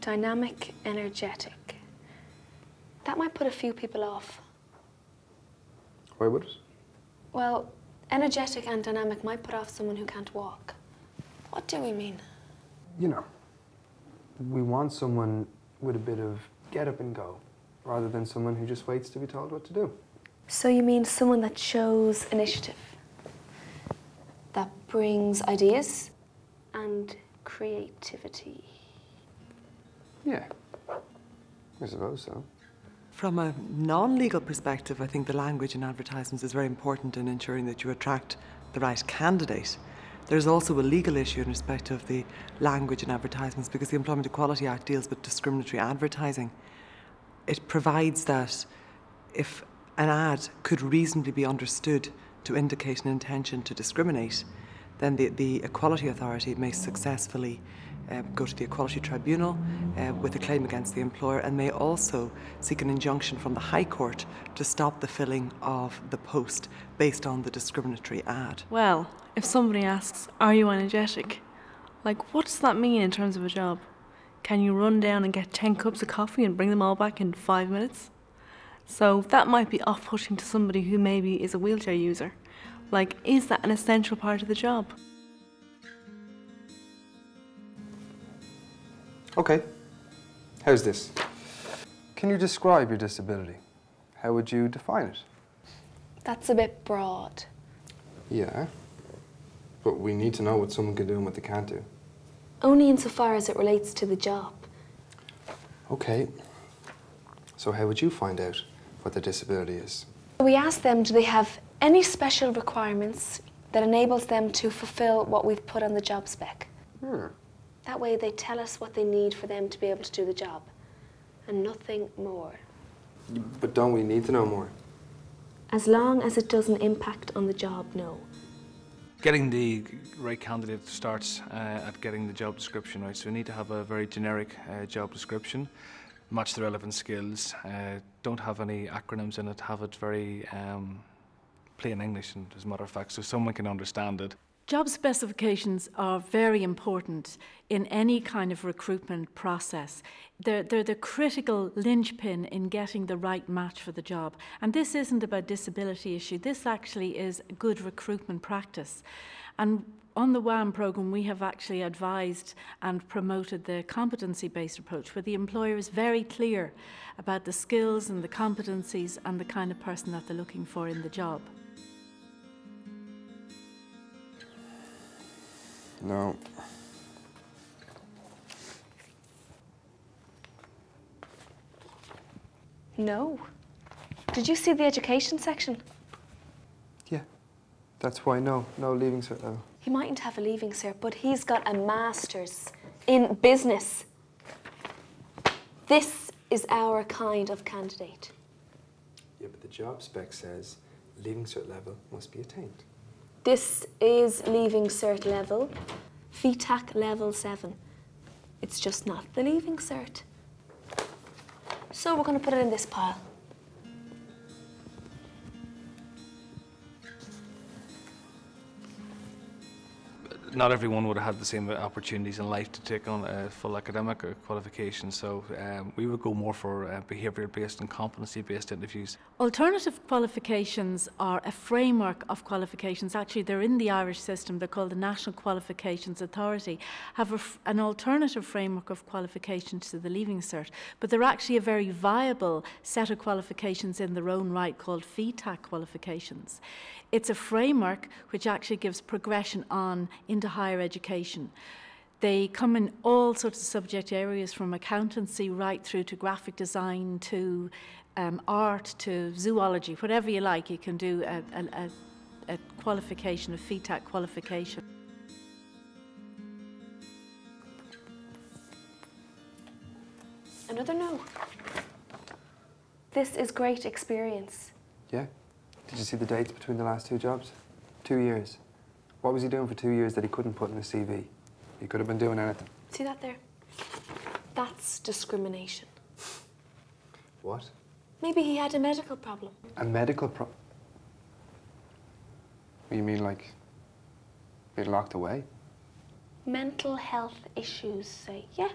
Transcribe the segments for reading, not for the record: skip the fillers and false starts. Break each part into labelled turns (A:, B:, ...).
A: Dynamic, energetic. That might put a few people off.
B: Why would it?
A: Well, energetic and dynamic might put off someone who can't walk. What do we mean?
B: You know, we want someone with a bit of get up and go, rather than someone who just waits to be told what to do.
A: So you mean someone that shows initiative, that brings ideas and creativity?
B: Yeah, I suppose so.
C: From a non-legal perspective, I think the language in advertisements is very important in ensuring that you attract the right candidate. There's also a legal issue in respect of the language in advertisements because the Employment Equality Act deals with discriminatory advertising. It provides that if an ad could reasonably be understood to indicate an intention to discriminate, then the Equality Authority may successfully go to the Equality Tribunal with a claim against the employer and may also seek an injunction from the High Court to stop the filling of the post based on the discriminatory ad.
D: Well, if somebody asks, are you energetic? Like, what does that mean in terms of a job? Can you run down and get 10 cups of coffee and bring them all back in 5 minutes? So that might be off-putting to somebody who maybe is a wheelchair user. Like, is that an essential part of the job?
B: Okay, how's this? Can you describe your disability? How would you define it?
A: That's a bit broad.
B: Yeah, but we need to know what someone can do and what they can't do.
A: Only insofar as it relates to the job.
B: Okay, so how would you find out what their disability is?
A: We asked them, do they have any special requirements that enables them to fulfill what we've put on the job spec? That way they tell us what they need for them to be able to do the job, and nothing more.
B: But don't we need to know more?
A: As long as it doesn't impact on the job, no.
E: Getting the right candidate starts at getting the job description right. So we need to have a very generic job description, match the relevant skills, don't have any acronyms in it, have it very plain English, and as a matter of fact, so someone can understand it.
F: Job specifications are very important in any kind of recruitment process. They're the critical linchpin in getting the right match for the job. And this isn't about disability issue. This actually is good recruitment practice. And on the WAM programme, we have actually advised and promoted the competency-based approach, where the employer is very clear about the skills and the competencies and the kind of person that they're looking for in the job.
B: No.
A: No. Did you see the education section?
B: Yeah, that's why no leaving cert level.
A: He mightn't have a leaving cert, but he's got a master's in business. This is our kind of candidate.
B: Yeah, but the job spec says leaving cert level must be attained.
A: This is leaving cert level, FETAC level 7. It's just not the leaving cert. So we're going to put it in this pile.
E: Not everyone would have had the same opportunities in life to take on a full academic qualification, so we would go more for behavioural-based and competency-based interviews.
F: Alternative qualifications are a framework of qualifications. Actually, they're in the Irish system. They're called the National Qualifications Authority, have an alternative framework of qualifications to the Leaving Cert, but they're actually a very viable set of qualifications in their own right called FETAC qualifications. It's a framework which actually gives progression on into higher education. They come in all sorts of subject areas, from accountancy right through to graphic design to art to zoology, whatever you like. You can do a qualification, a FETAC qualification.
A: Another no. This is great experience.
B: Yeah? Did you see the dates between the last two jobs? 2 years. What was he doing for 2 years that he couldn't put in his CV? He could have been doing anything.
A: See that there? That's discrimination.
B: What?
A: Maybe he had a medical problem.
B: A medical problem? You mean like being locked away?
A: mental health issues, say, yeah.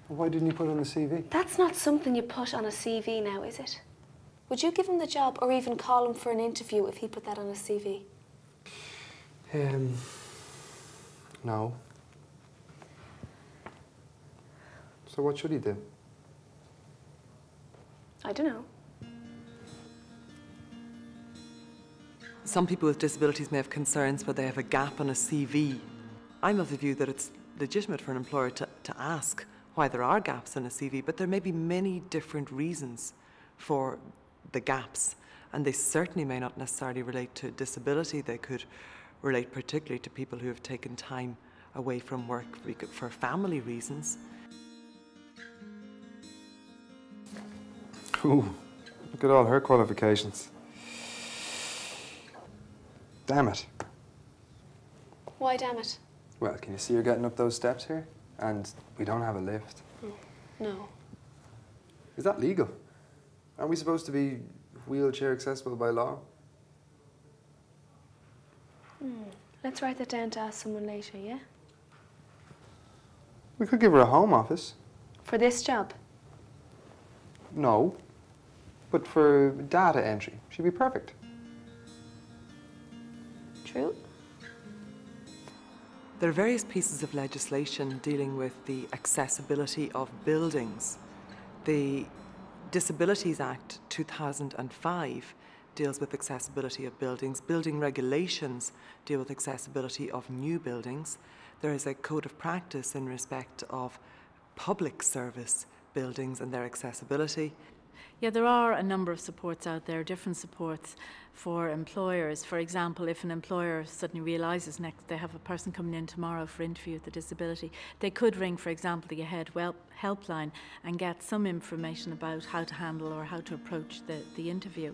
B: Why didn't you put it on the CV?
A: That's not something you put on a CV now, is it? Would you give him the job or even call him for an interview if he put that on his CV?
B: No. So what should he do?
A: I don't know.
C: Some people with disabilities may have concerns where they have a gap on a CV. I'm of the view that it's legitimate for an employer to ask why there are gaps in a CV, but there may be many different reasons for the gaps, and they certainly may not necessarily relate to disability. They could relate particularly to people who have taken time away from work for family reasons.
B: Ooh, look at all her qualifications. Damn it.
A: Why damn it?
B: Well, can you see her getting up those steps here? And we don't have a lift.
A: No.
B: Is that legal? Aren't we supposed to be wheelchair accessible by law?
A: Let's write that down to ask someone later, yeah?
B: We could give her a home office.
A: For this job?
B: No. But for data entry, she'd be perfect.
A: True.
C: There are various pieces of legislation dealing with the accessibility of buildings. The Disabilities Act 2005 deals with accessibility of buildings. Building regulations deal with accessibility of new buildings. There is a code of practice in respect of public service buildings and their accessibility.
F: Yeah, there are a number of supports out there, different supports for employers. For example, if an employer suddenly realises they have a person coming in tomorrow for interview with a disability, they could ring, for example, the Ahead helpline and get some information about how to handle or how to approach the interview.